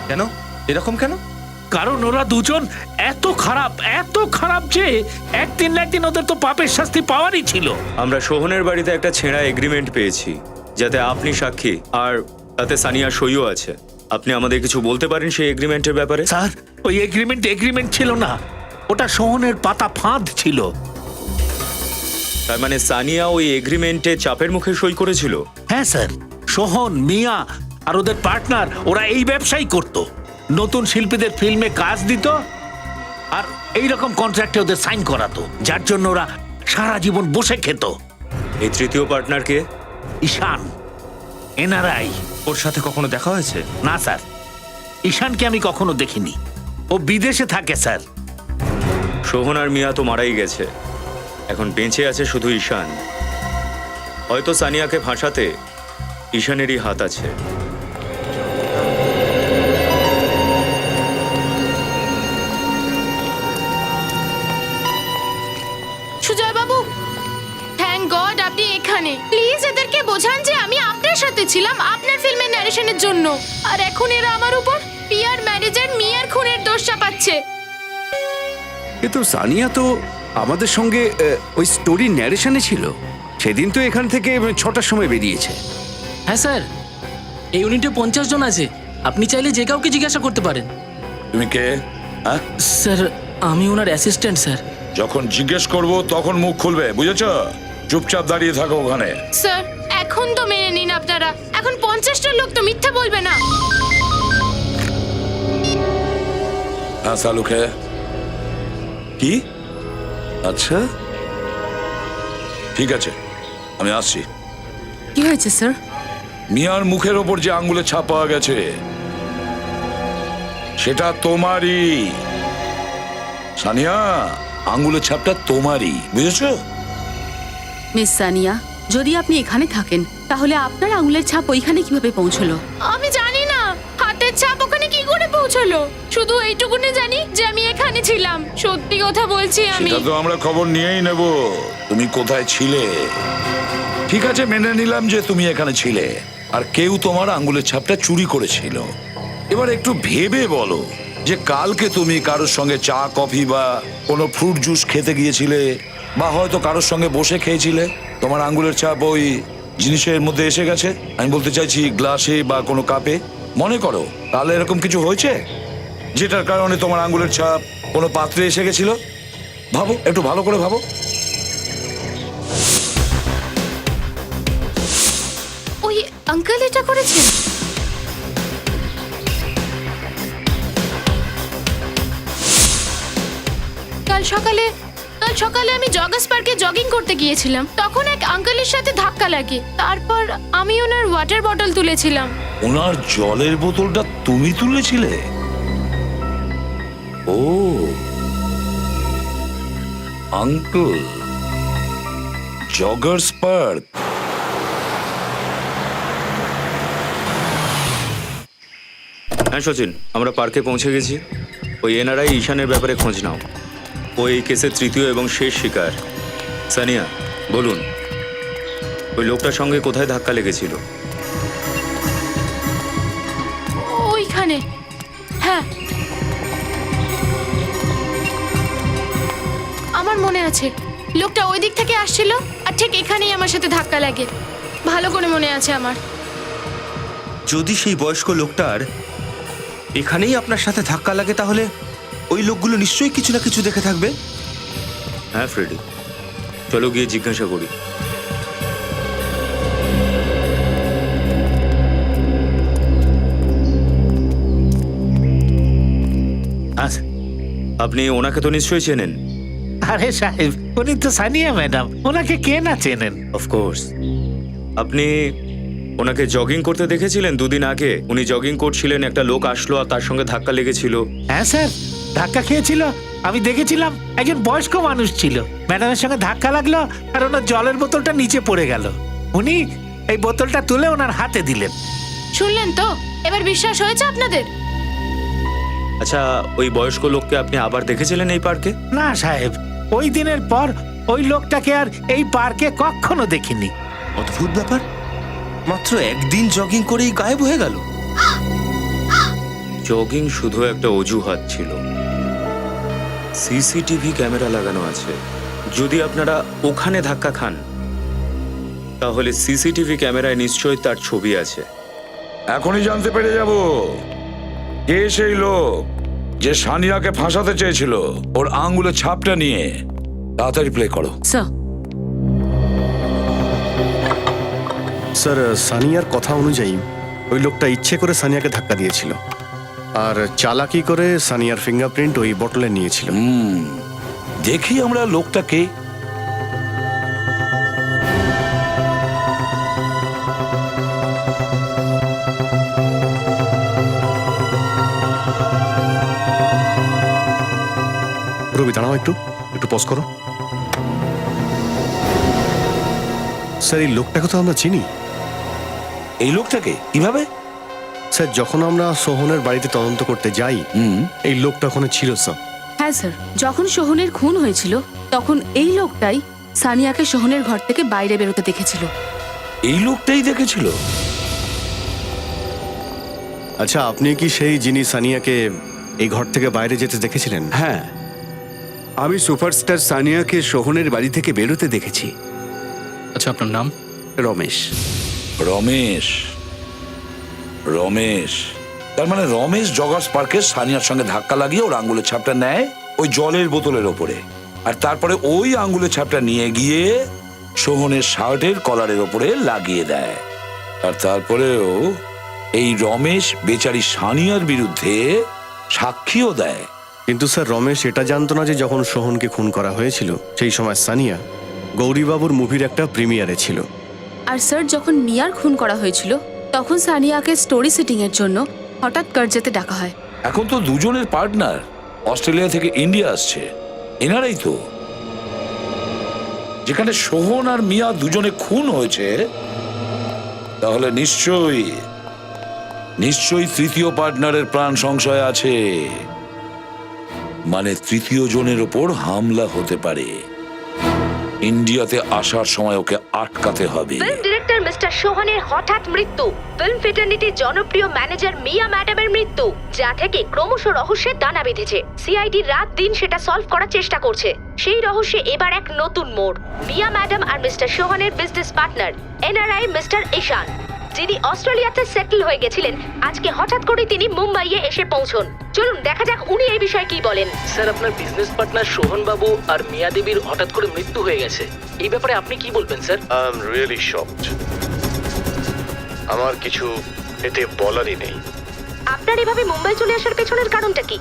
কেন? এরকম কেন? কারণ ওরা দুজন এত খারাপ যে একদিন না একদিন ওদের তো পাপের শাস্তি পাওয়ারই ছিল। আমরা সোহনের বাড়িতে একটা ছেঁড়া এগ্রিমেন্ট পেয়েছি, যাতে আপনি সাক্ষী আর তাতে সানিয়ার সইও আছে। আপনি আমাদের কিছু বলতে পারেন সেই এগ্রিমেন্টের ব্যাপারে? স্যার, ওই এগ্রিমেন্ট ছিল না, ওটা সোহনের পাতা ফাঁদ ছিল। তার মানে সানিয়া ওই এগ্রিমেন্টে চাপের মুখে সই করেছিল? হ্যাঁ স্যার, সোহন, মিয়া আর ওদের পার্টনার ওরা এই ব্যবসাই করত। নতুন শিল্পীদের ফিল্মে কাজ দিত আর এই রকম কন্ট্রাক্টে ওদের সাইন করাতো, যার জন্য ওরা সারা জীবন বসে খেত। এই তৃতীয় পার্টনার কে? ঈশান, এনআরআই। ওর সাথে কখনো দেখা হয়েছে? না স্যার, ঈশানকে আমি কখনো দেখিনি, ও বিদেশে থাকে স্যার। সোহন আর মিয়া তো মারাই গেছে, এখন বেঁচে আছে শুধু ঈশান। হয়তো সানিয়াকে ফাঁসাতে ঈশানেরই হাত আছে। সুজয় বাবু, থ্যাংক গড আপনি এখানে। প্লিজ এদেরকে বোঝান যে আমি আপনার সাথে ছিলাম আপনার ফিল্মের ন্যারেশনের জন্য। আর এখন এরা আমার উপর পিআর ম্যানেজার মিয়ার খুনের দোষ চাপাচ্ছে। কিন্তু সানিয়া তো আমাদের সঙ্গে ওই স্টোরি ন্যারেশনে ছিল। সেদিন তো এখান থেকে 6টার সময় বেরিয়েছে। হ্যাঁ স্যার, এই ইউনিটে 50 জন আছে। আপনি চাইলে যে কাউকে জিজ্ঞাসা করতে পারেন। তুমি কে? হ্যাঁ, স্যার আমি ওনার অ্যাসিস্ট্যান্ট স্যার। যখন জিজ্ঞেস করব তখন মুখ খুলবে, বুঝেছ? চুপচাপ দাঁড়িয়ে থাকো ওখানে। স্যার এখন তো মেনে নিন আপনারা, এখন 50টা লোক তো মিথ্যা বলবে না। হ্যাঁ সালুক হ্যাঁ। কি? আচ্ছা ঠিক আছে, আমি আসছি। কি হয়েছে স্যার? মিয়ার মুখের ওপর যে আঙ্গুলের ছাপ পাওয়া গেছে সেটা তোমারই। সানিয়া, আঙ্গুলের ছাপটা তোমারই, বুঝেছো? মিস সানিয়া, যদি আপনি এখানে থাকেন তাহলে আপনার আঙুলের ছাপ ওইখানে কিভাবে পৌঁছলো? আমি জানি না হাতের ছাপ ওখানে কি করে পৌঁছলো, শুধু এইটুকুনি জানি যে আমি এখানে ছিলাম। সত্যি কথা বলছি আমি। সেটা তো আমরা খবর নিয়েই নেব, তুমি কোথায় ছিলে। ঠিক আছে, মেনে নিলাম যে তুমি এখানে ছিলে আর কেউ তোমার আঙ্গুলের ছাপটা চুরি করেছিল। এবার একটু ভেবে বলো যে কালকে তুমি কারোর সঙ্গে চা কফি বা কোনো ফ্রুট জুস খেতে গিয়েছিলে বা হয়তো কারোর সঙ্গে বসে খেয়েছিলে, তোমার আঙ্গুলের ছাপ ওই জিনিসের মধ্যে এসে গেছে। আমি বলতে চাইছি গ্লাসে বা কোনো কাপে। মনে করো তাহলে এরকম কিছু হয়েছে যেটার কারণে তোমার আঙ্গুলের ছাপ কোনো পাত্রে এসে গেছিল। ভাবো, একটু ভালো করে ভাবো। ওই আঙ্কেল এটা করেছেন? কাল সকালে আমি জগার্স পার্কে জগিং করতে গিয়েছিলাম, তখন এক আঙ্কেলের সাথে ধাক্কা লাগে। তারপর আমি ওনার ওয়াটার বটল তুলেছিলাম। ওনার জলের বোতলটা তুমি তুলেছিলে? ও আঙ্কেল, জগার্স পার্ক। হ্যাঁ সচিন, আমরা পার্কে পৌঁছে গেছি। ওই এনআরআই ঈশানের ব্যাপারে খোঁজ নাও। ওই কেসের তৃতীয় এবং শেষ শিকার। সানিয়া বলুন, ওই লোকটার সঙ্গে কোথায় ধাক্কা লেগেছিল? ওইখানে। হ্যাঁ আমার মনে আছে, লোকটা ওই দিক থেকে আসছিল আর ঠিক এখানেই আমার সাথে ধাক্কা লাগে। ভালো করে মনে আছে আমার। যদি সেই বয়স্ক লোকটার এখানেই আপনার সাথে ধাক্কা লাগে তাহলে ওই লোকগুলো নিশ্চয়ই কিছু না কিছু দেখে থাকবে। হ্যাঁ ফ্রেডি, চলো গিয়ে জিজ্ঞাসা করি। আপনি ওনাকে তো নিশ্চয়ই চেনেন। আরে সাহেব, উনি তো সানিয়া ম্যাডাম, ওনাকে কে না চেনেন। অফকোর্স। আপনি ওনাকে জগিং করতে দেখেছিলেন 2 দিন আগে? উনি জগিং করছিলেন, একটা লোক আসলো আর তার সঙ্গে ধাক্কা লেগেছিল। হ্যাঁ স্যার, ধাক্কা খেয়েছিল, আমি দেখেছিলাম। একজন বয়স্ক মানুষ ছিল, ম্যাডামের সঙ্গে ধাক্কা লাগলো আর ওনার জলের বোতলটা নিচে পড়ে গেল। উনি এই বোতলটা তুলে ওনার হাতে দিলেন। শুনলেন তো, এবার বিশ্বাস হয়েছে আপনাদের? আচ্ছা, ওই বয়স্ক লোককে আপনি আবার দেখেছিলেন এই পার্কে? না সাহেব, ওই দিনের পর ওই লোকটাকে আর এই পার্কে কখনো দেখিনি। অদ্ভুত ব্যাপার, মাত্র একদিন জগিং করেই গায়েব হয়ে গেল। জগিং শুধু একটা অজুহাত ছিল। সিসিটিভি ক্যামেরা লাগানো আছে। যদি আপনারা ওখানে ধাক্কা খান তাহলে সিসিটিভি ক্যামেরায় নিশ্চয়ই তার ছবি আছে। এখনই জানতে পেরে যাব কে সেই লোক যে সানিয়াকে ফাঁসাতে চেয়েছিল ওর আঙ্গুলের ছাপটা নিয়ে। তাড়াতাড়ি প্লে করো। স্যার, সানিয়ার কথা অনুযায়ী ওই লোকটা ইচ্ছে করে সানিয়াকে ধাক্কা দিয়েছিল আর চালাকি করে সানিয়ার ফিঙ্গারপ্রিন্ট ওই বটলে নিয়েছিল। দেখি আমরা লোকটাকে। রবি দাঁড়াও, একটু পজ করো। স্যার, এই লোকটাকে তো আমরা চিনি। এই লোকটাকে কিভাবে? স্যার, যখন আমরা সোহনের বাড়িতে তদন্ত করতে যাই, এই লোকটা ওখানে ছিল স্যার। হ্যাঁ স্যার, যখন সোহনের খুন হয়েছিল তখন এই লোকটাই সানিয়াকে সোহনের ঘর থেকে বাইরে বেরোতে দেখেছিল। এই লোকটাই দেখেছিল? আচ্ছা, আপনি কি সেই যিনি সানিয়াকে এই ঘর থেকে বাইরে যেতে দেখেছিলেন? হ্যাঁ, আমি সুপারস্টার সানিয়াকে সোহনের বাড়ি থেকে বেরোতে দেখেছি। আচ্ছা, আপনার নাম? রমেশ। রমেশ রমেশ তার মানে রমেশ জগার্স পার্কে সানিয়ার সঙ্গে ধাক্কা লাগিয়ে ওর আঙ্গুলের ছাপটা নেয় ওই জলের বোতলের ওপরে, আর তারপরে ওই আঙ্গুলের ছাপটা নিয়ে গিয়ে সোহনের শার্টের কলারের ওপরে লাগিয়ে দেয়। আর তারপরেও এই রমেশ বেচারি সানিয়ার বিরুদ্ধে সাক্ষীও দেয়। কিন্তু স্যার রমেশ এটা জানতো না যে যখন সোহনকে খুন করা হয়েছিল সেই সময় সানিয়া গৌরীবাবুর মুভির একটা প্রিমিয়ারে ছিল। আর স্যার যখন মিয়ার খুন করা হয়েছিল তখন সানিয়াকে স্টোরি সেটিং এর জন্য হঠাৎ কার্জাতে ডাকা হয়। এখন তো দুজনের পার্টনার অস্ট্রেলিয়া থেকে ইন্ডিয়া আসছে, এনারাই তো। যেখানে সোহন আর মিয়া দুজনে খুন হয়েছে, তাহলে নিশ্চয়ই তৃতীয় পার্টনারের প্রাণ সংশয় আছে। মানে তৃতীয় জনের ওপর হামলা হতে পারে। ইন্ডিয়াতে আসার সময় ওকে আটকাতে হবে। ফিল্ম ডিরেক্টর মিস্টার সোহনের হঠাৎ মৃত্যু, ফিল্ম ফ্রেটার্নিটির জনপ্রিয় ম্যানেজার মিয়া ম্যাডামের মৃত্যু, যা থেকে ক্রমশ রহস্যের দানা বেঁধেছে। সিআইডি রাত দিন সেটা সলভ করার চেষ্টা করছে। সেই রহস্যে এবার এক নতুন মোড়। মিয়া ম্যাডাম আর মিস্টার সোহনের business partner NRI mister Ishaan, যিনি অস্ট্রেলিয়াতে সেটেল হয়ে গেছিলেন, আজকে হঠাৎ করে তিনি মুম্বাইয়ে এসে পৌঁছন। চলুন দেখা যাক উনি এই বিষয়ে কি বলেন। স্যার, আপনার বিজনেস পার্টনার সোহন বাবু আর মিয়া দেবীর হঠাৎ করে মৃত্যু হয়ে গেছে। এই ব্যাপারে আপনি কি বলবেন sir? I am really shocked. আমার কিছু এতে বলারই নেই। আপনার এভাবে মুম্বাই চলে আসার পেছনের কারণটা কি?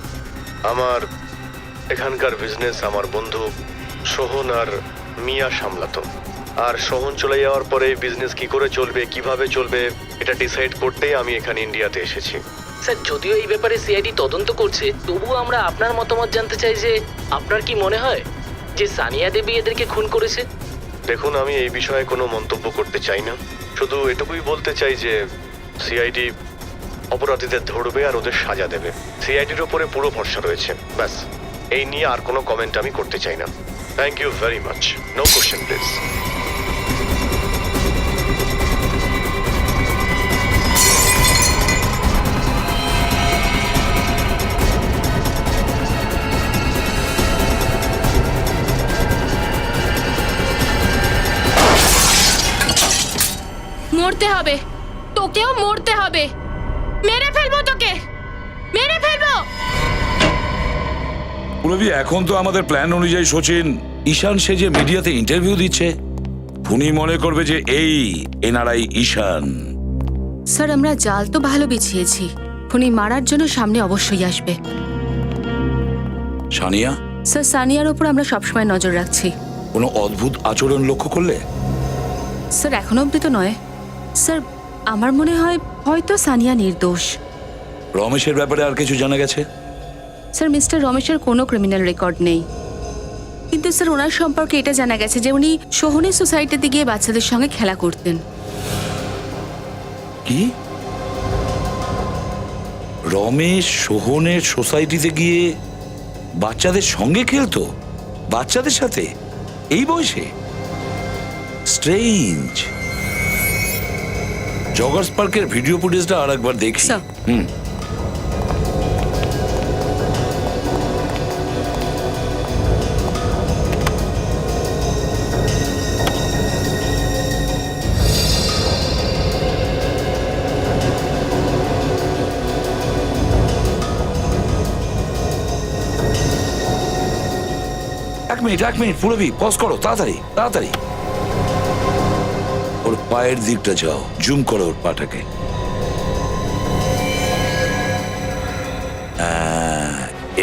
আমার এখানকার বিজনেস আমার বন্ধু সোহন আর মিয়া সামলাতো, আর সোহন চলে যাওয়ার পরে বিজনেস কি করে চলবে, কিভাবে চলবে, এটা ডিসাইড করতেই আমি এখানে ইন্ডিয়াতে এসেছি। স্যার, যদিও এই ব্যাপারে সিআইডি তদন্ত করছে, তবুও আমরা আপনার মতামত জানতে চাই যে আপনার কি মনে হয় যে সানিয়া দেবী এদেরকে খুন করেছে? দেখুন, আমি এই বিষয়ে কোনো মন্তব্য করতে চাই না। শুধু এটুকুই বলতে চাই যে সিআইডি অপরাধীদের ধরবে আর ওদের সাজা দেবে। সিআইডির ওপরে পুরো ভরসা রয়েছে। ব্যাস, এই নিয়ে আর কোনো কমেন্ট আমি করতে চাই না। Thank you very much. No question please. মরতে হবে, তোকেও মরতে হবে। মেরে ফেলবো তোকে, মেরে ফেলবো। পুরবি, এখন তো আমাদের প্ল্যান অনুযায়ী সচিন ঈশান সে যে মিডিয়াতে ইন্টারভিউ দিচ্ছে, উনি মনে করবে যে এই এনআরআই ঈশান। স্যার আমরা জাল তো ভালো বিছিয়েছি, খুনি মারার জন্য সামনে অবশ্যই আসবে। সানিয়া? স্যার সানিয়ার ওপর আমরা সবসময় নজর রাখছি। কোনো অদ্ভুত আচরণ লক্ষ্য করলে? স্যার এখনো অব্দি তো নয়। স্যার আমার মনে হয় হয়তো সানিয়া নির্দোষ। রমেশের ব্যাপারে আর কিছু জানা গেছে? স্যার মিস্টার রমেশের কোনো ক্রিমিনাল রেকর্ড নেই, কিন্তু স্যার ওনার সম্পর্কে এটা জানা গেছে যে উনি সোহনের সোসাইটিতে গিয়ে বাচ্চাদের সঙ্গে খেলা করতেন। কি? রমেশ সোহনের সোসাইটিতে গিয়ে বাচ্চাদের সঙ্গে খেলতো? বাচ্চাদের সাথে এই বয়সে? স্ট্রেঞ্জ। জগার্স পার্কের ভিডিও ফুটেজটা আর একবার দেখি। হুম। এক মিনিট পুরবি, পজ করো, তাড়াতাড়ি তাড়াতাড়ি। ওর পায়ের দিকটা যাও, জুম করো ওর পাটাকে।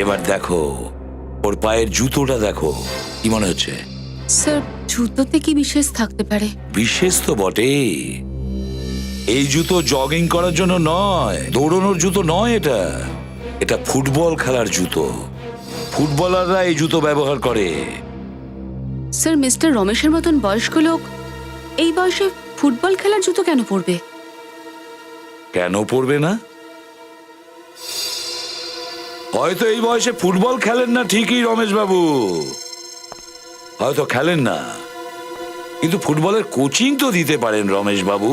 এবার দেখো ওর পায়ের জুতোটা দেখো, কি মনে হচ্ছে? স্যার জুতোতে কি বিশেষ থাকতে পারে? বিশেষ তো বটে। এই জুতো জগিং করার জন্য নয়, দৌড়ানোর জুতো নয়, এটা এটা ফুটবল খেলার জুতো। ফুটবলাররা এই জুতো ব্যবহার করে। স্যার মিস্টার রমেশের মতন বয়স্ক লোক এই বয়সে ফুটবল খেলার জুতো কেন পরবে? কেন পরবে না? হয়তো এই বয়সে ফুটবল খেলেন না ঠিকই রমেশ বাবু, হয়তো খেলেন না, কিন্তু ফুটবলের কোচিং তো দিতে পারেন রমেশ বাবু।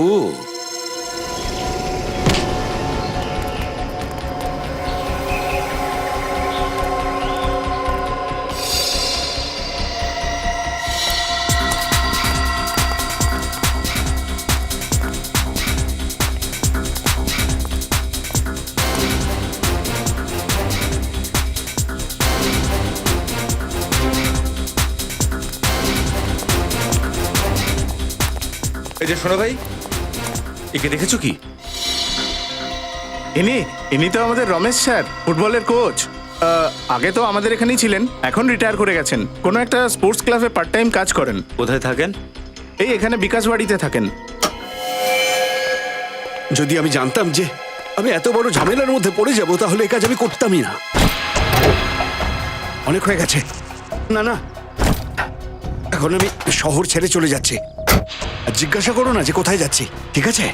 এই যে শোনো ভাই, একে দেখেছো কি? ইনি তো আমাদের রমেশ স্যার, ফুটবলের কোচ। আগে তো আমাদের এখানেই ছিলেন, এখন রিটায়ার করে গেছেন। কোনো একটা স্পোর্টস ক্লাবে পার্ট টাইম কাজ করেন। কোথায় থাকেন? এই এখানে বিকাশ বাড়িতে থাকেন। যদি আমি জানতাম যে আমি এত বড় ঝামেলার মধ্যে পড়ে যাব তাহলে এই কাজ আমি করতামই না। অনেক হয়ে গেছে। না না, এখন আমি শহর ছেড়ে চলে যাচ্ছি। আর জিজ্ঞাসা করো না যে কোথায় যাচ্ছি, ঠিক আছে?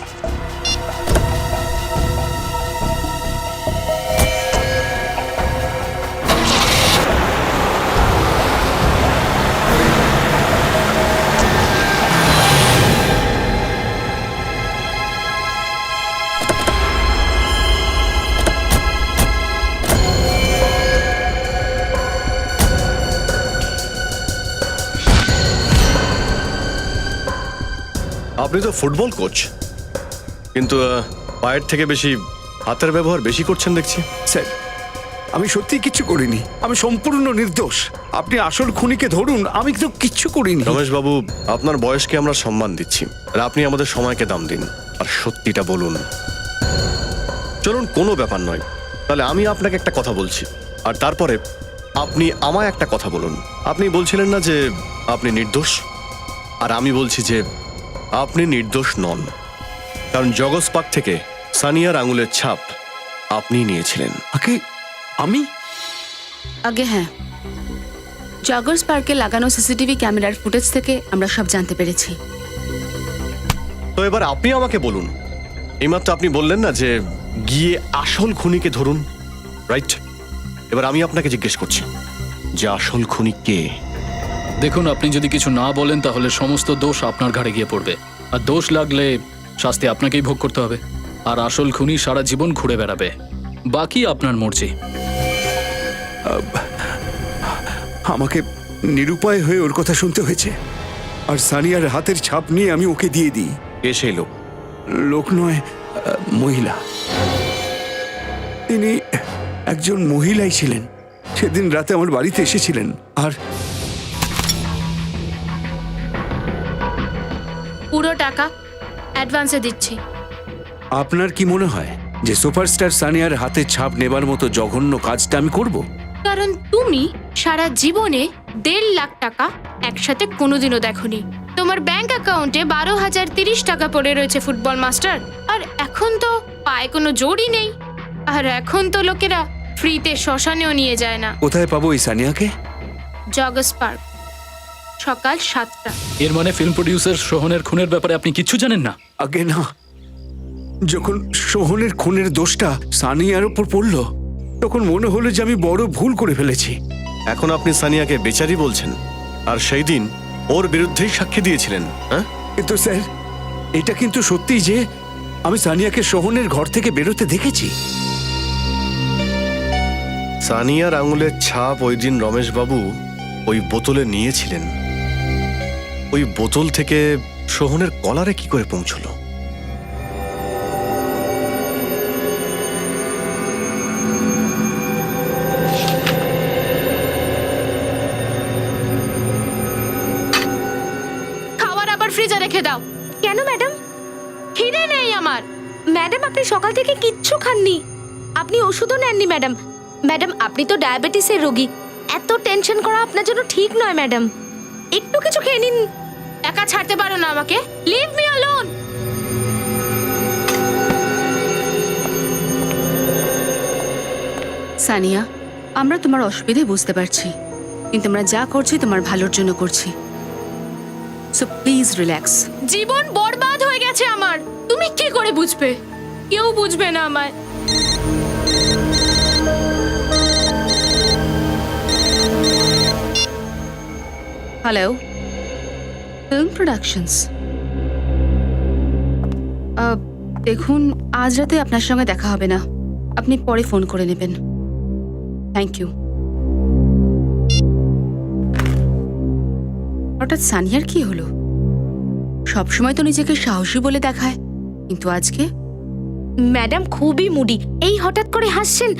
আপনি তো ফুটবল কোচ, কিন্তু পায়ের থেকে বেশি হাতের ব্যবহার বেশি করছেন দেখছি। স্যার, আমি সত্যি কিচ্ছু করিনি। আমি সম্পূর্ণ নির্দোষ। আপনি আসল খুনিকে ধরুন, আমি তো কিচ্ছু করিনি। রমেশ বাবু, আপনার বয়সকে আমরা সম্মান দিচ্ছি, আর আপনি আমাদের সময়কে দাম দিন আর সত্যিটা বলুন। চলুন, কোনো ব্যাপার নয়। তাহলে আমি আপনাকে একটা কথা বলছি, আর তারপরে আপনি আমায় একটা কথা বলুন। আপনি বলছিলেন না যে আপনি নির্দোষ, আর আমি বলছি যে আপনি নির্দোষ নন, কারণ জগস পার্ক থেকে সানিয়ার আঙুলের ছাপ আপনি নিয়েছিলেন। আমি? আগে হ্যাঁ, জগার্স পার্কে লাগানো সিসিটিভি ক্যামেরার ফুটেজ থেকে আমরা সব জানতে পেরেছি। তো এবার আপনি আমাকে বলুন, এইমাত্র আপনি বললেন না যে গিয়ে আসল খুনিকে ধরুন, রাইট? এবার আমি আপনাকে জিজ্ঞেস করছি যে আসল খুনি কে? দেখুন, আপনি যদি কিছু না বলেন তাহলে সমস্ত দোষ আপনার ঘাড়ে গিয়ে পড়বে, আর দোষ লাগলে শাস্তি আপনাকেই ভোগ করতে হবে। আর আসল খুনি সারা জীবন ঘুরে বেড়াবে, বাকি আপনার মর্জি। আমাকে নিরুপায় হয়ে ওর কথা শুনতে হয়েছে, আর সানিয়ার হাতের ছাপ নিয়ে আমি ওকে দিয়ে দিই। কে সেই লোক? লোক নয়, মহিলা। তিনি একজন মহিলাই ছিলেন। সেদিন রাতে আমার বাড়িতে এসেছিলেন। আর পুরো টাকা অ্যাডভান্সে দিচ্ছি। আপনার কি মনে হয় যে সুপারস্টার সানিয়ার হাতের ছাপ নেবার মতো জঘন্য কাজটা আমি করব? কারণ তুমি সারা জীবনে 1.5 লাখ টাকা একসাথে কোনোদিনও দেখোনি। তোমার ব্যাংক অ্যাকাউন্টে 12,030 টাকা পড়ে রয়েছে ফুটবল মাস্টার, আর এখন তো পায়ে কোনো জোরই নেই। আর এখন তো লোকেরা ফ্রিতে শ্মশানেও নিয়ে যায় না। কোথায় পাবো এই সানিয়াকে? জগস পার্ক, সকাল 7টা। এর মানে ফিল্ম প্রডিউসার সোহনের খুনের ব্যাপারে আপনি কিচ্ছু জানেন না? আগে না, যখন সোহনের খুনের দোষটা সানিয়ার উপর পড়লো তখন মনে হলো যে আমি বড় ভুল করে ফেলেছি। এখন আপনি সানিয়াকে বেচারি বলছেন, আর সেই দিন ওর বিরুদ্ধেই সাক্ষী দিয়েছিলেন, হ্যাঁ? কিন্তু স্যার, এটা কিন্তু সত্যি যে আমি সানিয়াকে সোহনের ঘর থেকে বেরোতে দেখেছি। সানিয়ার আঙুলের ছাপ ওই দিন রমেশ বাবু ওই বোতলে নিয়েছিলেন। ওই বোতল থেকে সোহনের কলারে কি করে পৌঁছলো? খাবার আবার ফ্রিজে রেখে দাও। কেন ম্যাডাম? খিদে নেই আমার। ম্যাডাম, আপনি সকাল থেকে কিচ্ছু খাননি। আপনি ওষুধও নেননি ম্যাডাম। ম্যাডাম, আপনি তো ডায়াবেটিসের রোগী। এত টেনশন করা আপনার জন্য ঠিক নয় ম্যাডাম। একটু কিছু খেয়ে নিন। একা ছাড়তে পারো না আমাকে? Leave me alone. সানিয়া, আমরা তোমার অসুবিধে বুঝতে পারছি, কিন্তু আমরা যা করছি তোমার ভালোর জন্য করছি। So please relax. জীবন বরবাদ হয়ে গেছে আমার। তুমি কি করে বুঝবে? কেউ বুঝবে না আমায়। Hello, film productions. দেখুন, আজ রাতে আপনার সঙ্গে দেখা হবে না, আপনি পরে ফোন করে নেবেন। Thank you. হঠাৎ সানিয়ার কি হলো? সবসময় তো নিজেকে সাহসী বলে দেখায়, কিন্তু আজকে? ম্যাডাম খুবই মুডি। এই হঠাৎ করে হাসছেন,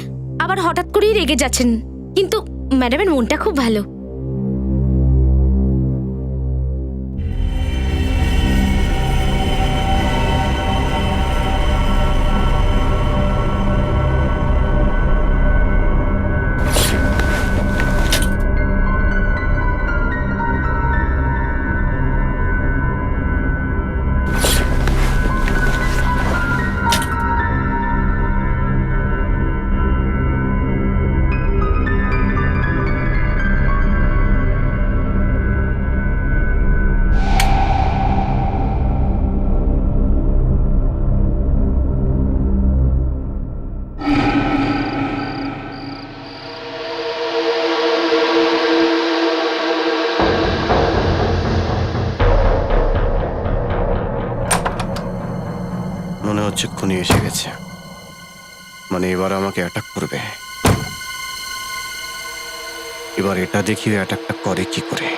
আবার হঠাৎ করেই রেগে যাচ্ছেন। কিন্তু ম্যাডামের মনটা খুব ভালো। মনে হচ্ছে খুনি এসে গেছে, মানে এবার আমাকে অ্যাটাক করবে। এবার এটা দেখি অ্যাটাকটা করে কি করে।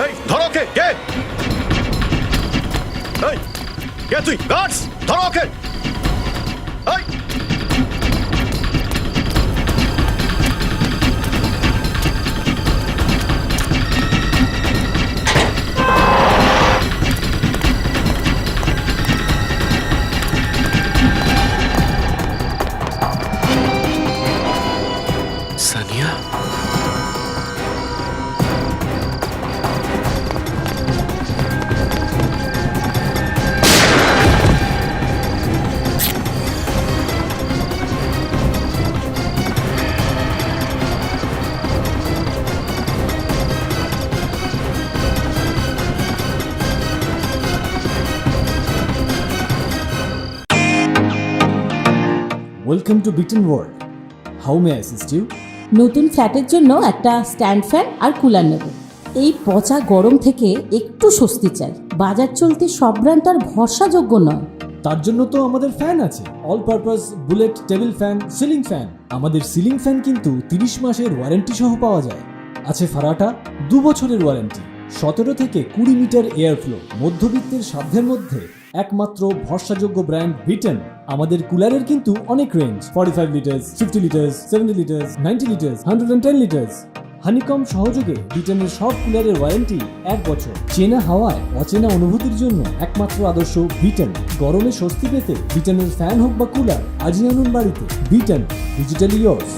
এই ধরো ওকে, কে? এই কে তুই? গার্ডস ধরো ওকে। এই Sania, welcome to Beaton World. How may assist you? নতুন ফ্ল্যাটের জন্য একটা স্ট্যান্ড ফ্যান আর কুলার নেব। এই পচা গরম থেকে একটু স্বস্তি চাই। বাজার চলতে সব ব্র্যান্ড আর ভরসাযোগ্য নয়। তার জন্য তো আমাদের ফ্যান আছে, all purpose bullet table fan, ceiling fan. আমাদের সিলিং ফ্যান কিন্তু 30 মাসের ওয়ারেন্টি সহ পাওয়া যায়। আছে ফারাটা 2 বছরের ওয়ারেন্টি, 17 থেকে 20 মিটার এয়ার ফ্লো, মধ্যবিত্তের সাধ্যের মধ্যে একমাত্র ভরসাযোগ্য ব্র্যান্ড বিটেন। আমাদের কুলারের কিন্তু অনেক range, 45 litres, 50 litres, 70 litres, 90 litres, 110 litres. Honeycomb সহযোগে বিটেনের সব কুলারের ওয়ারেন্টি 1 বছর। চেনা হাওয়ায় অচেনা অনুভূতির জন্য একমাত্র আদর্শ বিটেন। গরমে স্বস্তি পেতে বিটেনের ফ্যান হোক বা কুলার, আজই আনুন বাড়িতে। Beaten, digitally yours.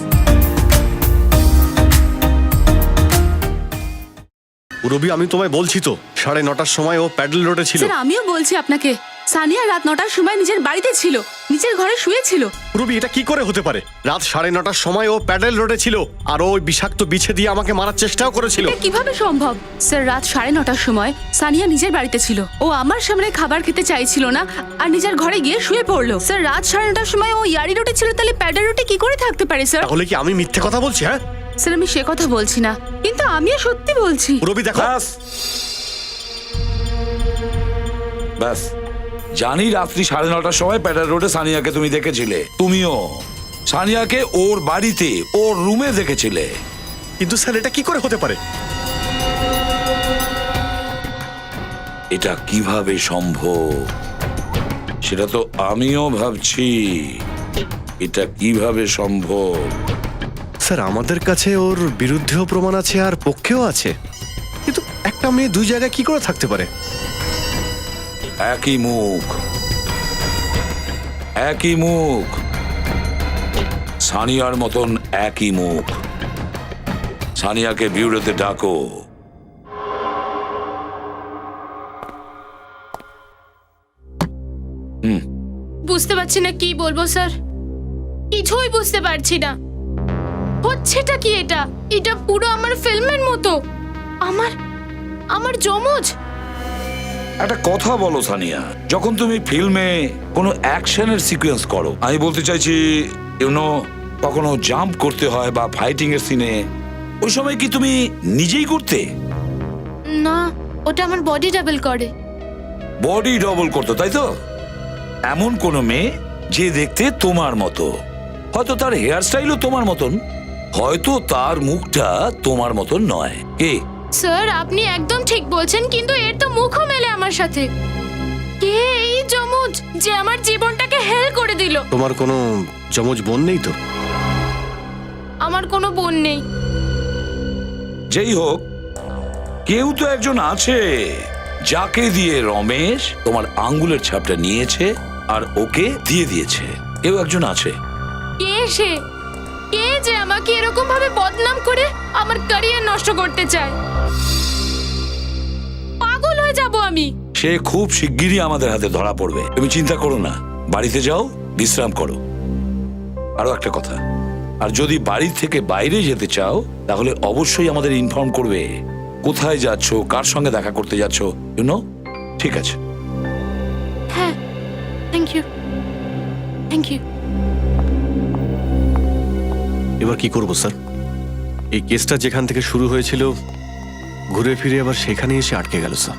রবি, আমি তোমায় বলছি তো 9:30টার সময় ও প্যাডেল রোডে ছিল। স্যার আমিও বলছি আপনাকে, সানিয়া রাত 9টার সময় নিজের বাড়িতে ছিল, নিজের ঘরে শুয়েছিল। রবি, এটা কি করে হতে পারে? রাত 9:30টার সময় ও প্যাডেল রোডে ছিল, আর ওই বিষাক্ত বিছে দিয়ে আমাকে মারার চেষ্টাও করেছিল। এটা কিভাবে সম্ভব? স্যার রাত 9:30টার সময় সানিয়া নিজের বাড়িতে ছিল, ও আমার সামনে খাবার খেতে চাইছিল না আর নিজের ঘরে গিয়ে শুয়ে পড়লো। স্যার রাত 9:30টার সময় ও ইয়ারি রোডে ছিল, তাহলে প্যাডেল রোডে কি করে থাকতে পারে স্যার? তাহলে কি আমি মিথ্যে কথা বলছি? হ্যাঁ স্যার আমি সে কথা বলছি না, কিন্তু আমিও সত্যি বলছি। রবি দেখো, ব্যাস জানি রাত্রি 9:30টার সময় প্যাডার রোডে সানিয়াকে তুমি দেখেছিলে। তুমিও সানিয়াকে ওর বাড়িতে, ওর রুমে দেখেছিলে। কিন্তু স্যার এটা কি করে হতে পারে? এটা কিভাবে সম্ভব সেটা তো আমিও ভাবছি। এটা কিভাবে সম্ভব? স্যার আমাদের কাছে ওর বিরুদ্ধেও প্রমাণ আছে আর পক্ষেও আছে, কিন্তু একটা মেয়ে দুই জায়গায় কি করে থাকতে পারে? একই মুখ, একই মুখ, সানিয়ার মতন একই মুখ। সানিয়াকে বিউরোতে ডাকো। বুঝতে পারছি না কি বলবো স্যার, কিছুই বুঝতে পারছি না। হচ্ছেটা কি এটা? এটা পুরো আমার ফিল্মের মতো। আমার যমজ। একটা কথা বলো সানিয়া, যখন তুমি ফিল্মে কোনো অ্যাকশনের সিকোয়েন্স করো, আমি বলতে চাইছি কখনো জাম্প করতে হয় বা ফাইটিং এর সিনে, ওই সময় কি তুমি নিজেই করতে? না, ওটা আমার বডি ডাবল করে। বডি ডবল করতো, তাই তো? এমন কোন মেয়ে যে দেখতে তোমার মতো, হয়তো তার হেয়ার স্টাইলও তোমার মতন, হয়তো তার মুখটা তোমার মতন নয়। কে? স্যার আপনি একদম ঠিক বলছেন, কিন্তু এর তো মুখও মেলে আমার সাথে। কে এই যমজ যে আমার জীবনটাকে হেল করে দিল? তোমার কোনো যমজ বোন নেই তো? আমার কোনো বোন নেই। যেই হোক, কেউ তো একজন আছে যাকে দিয়ে রমেশ তোমার আঙ্গুলের ছাপটা নিয়েছে আর ওকে দিয়ে দিয়েছে। কেউ একজন আছে। কে সে? কে যে আমাকে এরকম ভাবে বদনাম করে আমার ক্যারিয়ার নষ্ট করতে চায়? পাগল হয়ে যাব আমি। সে খুব শিগগিরই আমাদের হাতে ধরা পড়বে, তুমি চিন্তা করো না। বাড়িতে যাও, বিশ্রাম করো। আরো একটা কথা, আর যদি বাড়ি থেকে বাইরে যেতে চাও তাহলে অবশ্যই আমাদের ইনফর্ম করবে কোথায় যাচ্ছো, কার সঙ্গে দেখা করতে যাচ্ছো, ইউ নো? ঠিক আছে? হ্যাঁ, থ্যাংক ইউ, থ্যাংক ইউ। এবার কি করব স্যার? এই কেসটা যেখান থেকে শুরু হয়েছিল ঘুরে ফিরে আবার সেখানে এসে আটকে গেল স্যার।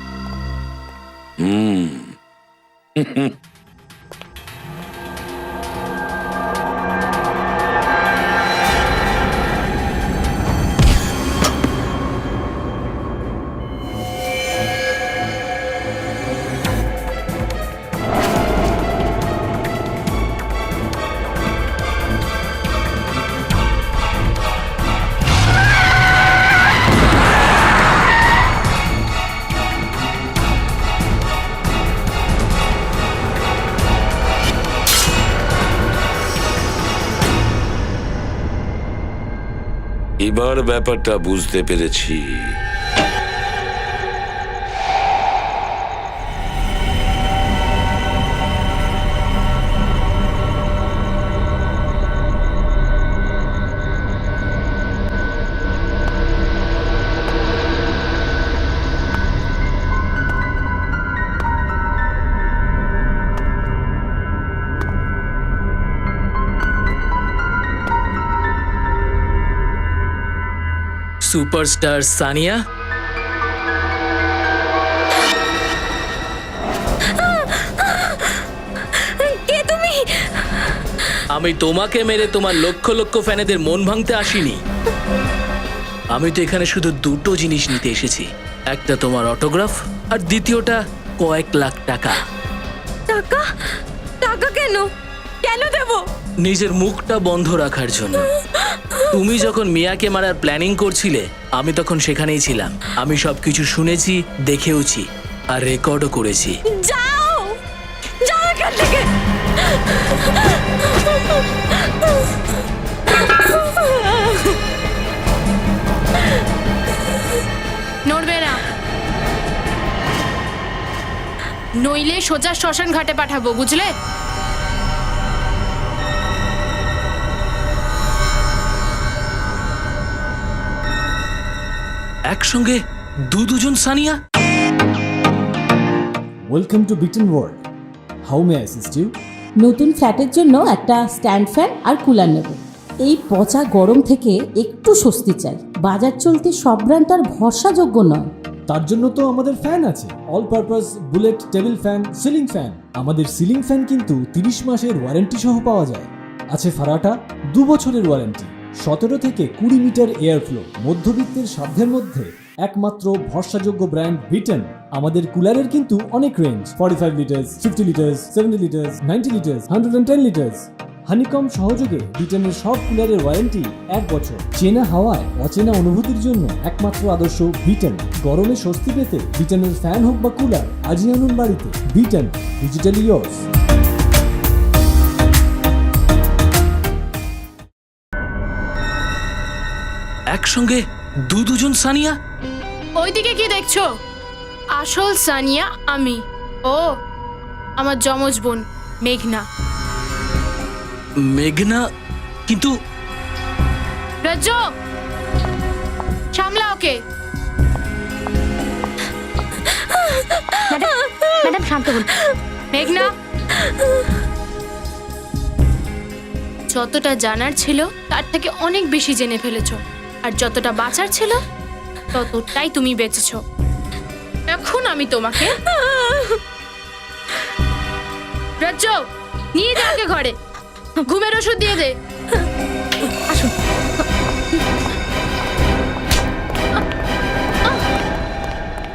এবার ব্যাপারটা বুঝতে পেরেছি। সুপারস্টার সানিয়া, কে তুমি? আমি তোমাকে মেরে তোমার লক্ষ লক্ষ ফ্যানেদের মন ভাঙতে আসিনি। আমি তো এখানে শুধু দুটো জিনিস নিতে এসেছি, একটা তোমার অটোগ্রাফ আর দ্বিতীয়টা কয়েক লাখ টাকা। টাকা? টাকা কেন? কেন দেব? নিজের মুখটা বন্ধ রাখার জন্য। তুমি যখন মিয়াকে মারার প্ল্যানিং করছিলে আমি তখন সেখানেই ছিলাম। আমি সবকিছু শুনেছি, দেখেওছি আর রেকর্ডও করেছি। যাও, যাও এখান থেকে। নড়বে না, নইলে সোজা শ্মশান ঘাটে পাঠাবো, বুঝলে? একসঙ্গে দুজন Sania? Welcome to Beaton World, how may I assist you? নতুন ফ্ল্যাটের জন্য একটা স্ট্যান্ড ফ্যান আর কুলার নেব। এই পচা গরম থেকে একটু স্বস্তি চাই। বাজার চলতে সব ব্র্যান্ড আর ভরসাযোগ্য নয়। তার জন্য তো আমাদের ফ্যান আছে, all purpose bullet table fan, ceiling fan. আমাদের সিলিং ফ্যান কিন্তু 30 মাসের ওয়ারেন্টি সহ পাওয়া যায়। আছে ফারাটা 2 বছরের ওয়ারেন্টি, 17 থেকে 20 মিটার এয়ার ফ্লো। মধ্যবিত্তের সাধ্যের মধ্যে একমাত্র ভরসাযোগ্য ব্র্যান্ড বিটন। আমাদের কুলারের কিন্তু অনেক range, 45 litres, 50 litres, 70 litres, 90 litres, 110 litres. Honeycomb সহযোগে বিটনের সব কুলারের ওয়ারেন্টি 1 বছর। চেনা হাওয়ায় অচেনা অনুভূতির জন্য একমাত্র আদর্শ বিটন। গরমে স্বস্তি পেতে বিটনের ফ্যান হোক বা কুলার আজই আনুন বাড়িতে। Vuitton, digitally years. একসঙ্গে দুজন সানিয়া? ওইদিকে কি দেখছো? আসল সানিয়া আমি। ও আমার যমজ বোন মেঘনা। মেঘনা? কিন্তু রাজ্য সামলা ওকে। ম্যাডাম শান্ত হন। মেঘনা, যতটা জানার ছিল তার থেকে অনেক বেশি জেনে ফেলেছো, আর যতটা বাঁচার ছিল ততটাই তুমি বেঁচেছো। এখন আমি তোমাকে রাজ্য নিয়ে যাওকে ঘরে, ঘুমের ওষুধ দিয়ে দে। আসুন।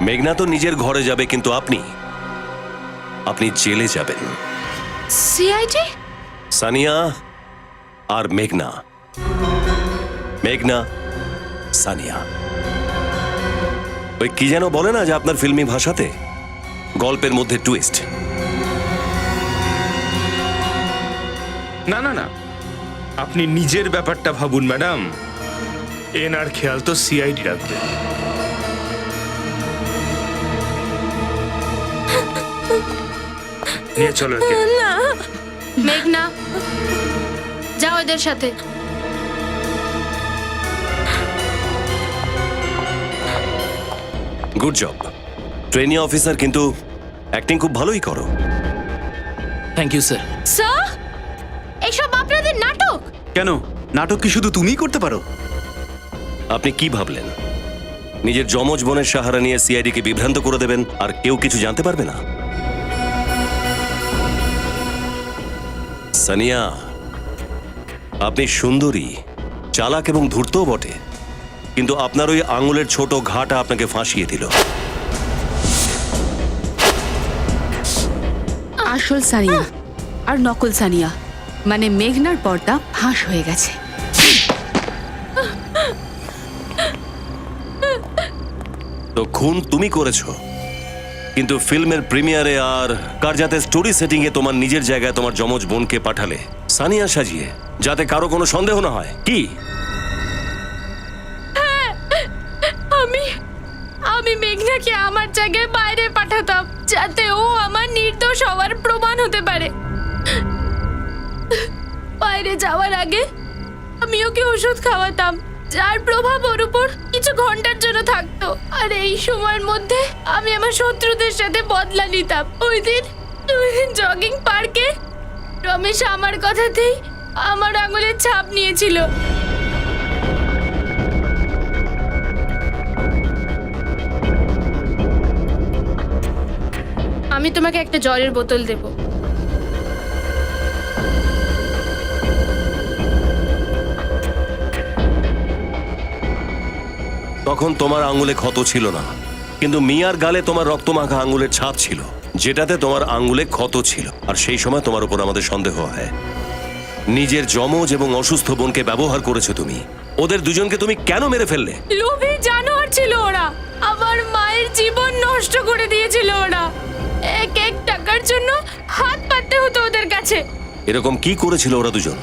মেঘনা তো নিজের ঘরে যাবে, কিন্তু আপনি জেলে যাবেন। সিআইডি? সানিয়া আর মেঘনা, মেঘনা সানিয়া। ওই কি যেন বলে না যে আপনার ফিল্মি ভাষাতে, গল্পের মধ্যে টুইস্ট। না না না, আপনি নিজের ব্যাপারটা ভাবুন ম্যাডাম। এনার খেয়াল তো সিআইডি রাখবে। নিয়ে চলো একে। মেঘনা, যাও এদের সাথে। গুড জব ট্রেনি অফিসার, কিন্তু অ্যাক্টিং খুব ভালোই করো। Thank you sir. স্যার, এসব আপনাদের নাটক। কেন, নাটক কি শুধু তুমিই করতে পারো? আপনি কি ভাবলেন নিজের যমজ বোনের সাহারা নিয়ে সিআইডি কে বিভ্রান্ত করে দেবেন আর কেউ কিছু জানতে পারবে না? সানিয়া, আপনি সুন্দরী, চালাক এবং ধূর্তও বটে, কিন্তু আপনার ওই আঙুলের ছোট ঘাটা আপনাকে ফাঁসিয়ে দিল। আসল সানিয়া আর নকল সানিয়া মানে মেঘনার পর্দা ফাঁস হয়ে গেছে। তো খুন তুমি করেছো, কিন্তু ফিল্মের প্রিমিয়ারে আর কারজাতে স্টোরি সেটিং এ তোমার নিজের জায়গায় তোমার যমজ বোনকে পাঠালে সানিয়া সাজিয়ে, যাতে কারো কোনো সন্দেহ না হয়। কি আমি মেঘনাকে আমার জায়গায় বাইরে পাঠাতাম, যাতে ও আমার নির্দোষ হওয়ার প্রমাণ হতে পারে। বাইরে যাওয়ার আগে আমি ওকে ওষুধ খাওয়াতাম, যার প্রভাব ওর উপর কিছু ঘন্টার জন্য থাকতো। আর এই সময়ের মধ্যে আমি আমার শত্রুদের সাথে বদলা নিতাম। ওই দিন জগিং পার্কে রমেশ আমার কথাতেই আমার আঙুলের ছাপ নিয়েছিল। আমি তোমাকে একটা জলের বোতল দেব। তখন তোমার আঙুলে ক্ষত ছিল না, কিন্তু মিয়ার গালে তোমার রক্তমাখা আঙুলের ছাপ ছিল, যেটাতে তোমার আঙুলে ক্ষত ছিল। আর সেই সময় তোমার উপর আমাদের সন্দেহ হয়। নিজের যমজ এবং অসুস্থ বোনকে ব্যবহার করেছো তুমি। ওদের দুজনকে তুমি কেন মেরে ফেললে? লোভী জানোয়ার ছিল ওরা। আমার মায়ের জীবন নষ্ট করে দিয়েছিল ওরা। এক এক টাকার জন্য হাত পাততে হতো ওদের কাছে। এরকম কি করেছিল ওরা দুজন?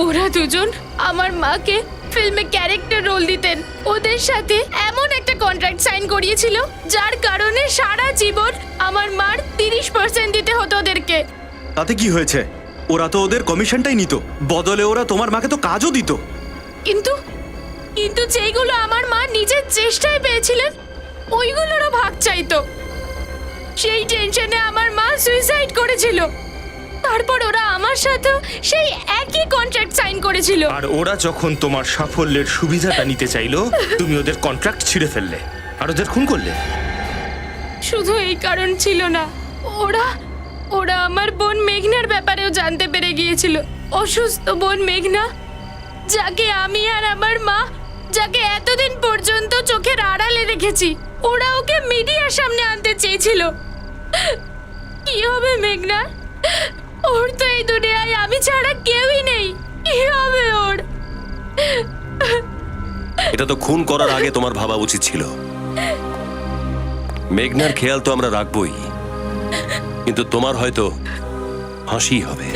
ওরা দুজন আমার মাকে ফিল্মে ক্যারেক্টার রোল দিতেন। ওদের সাথে এমন একটা কন্ট্রাক্ট সাইন করিয়েছিল, যার কারণে সারা জীবন আমার মার 30% দিতে হতো ওদেরকে। তাতে কি হয়েছে? ওরা তো ওদের কমিশনটাই নিত, বদলে ওরা তোমার মাকে তো কাজও দিত। কিন্তু কিন্তু যেইগুলো আমার মা নিজের চেষ্টায় পেয়েছিলেন, ওইগুলোরও ভাগ চাইতো। সেই টেনশনে আমার মা সুইসাইড করেছিল। তারপর ওরা আমার সাথেও সেই একই কন্ট্রাক্ট সাইন করেছিল। আর ওরা যখন তোমার সাফল্যের সুবিধাটা নিতে চাইলো, তুমি ওদের কন্ট্রাক্ট ছিঁড়ে ফেললে আর ওদের খুন করলে। শুধু এই কারণ ছিল না, ওরা ওরা আমার বোন মেঘনার ব্যাপারেও জানতে পেরে গিয়েছিল। অসুস্থ বোন মেঘনা, যাকে আমি আর আমার মা যাকে এতদিন পর্যন্ত চোখের আড়ালে রেখেছি, ওরা ওকে মিডিয়ার সামনে আনতে চেয়েছিল। কি হবে মেঘনা? ওর তো এই দুনিয়ায় আমি ছাড়া কেউই নেই। কি হবে ওর? এটা তো খুন করার আগে তোমার ভাবা উচিত ছিল। মেঘনার খেয়াল তো আমরা রাখবই, কিন্তু তোমার হয়তো হাসি হবে।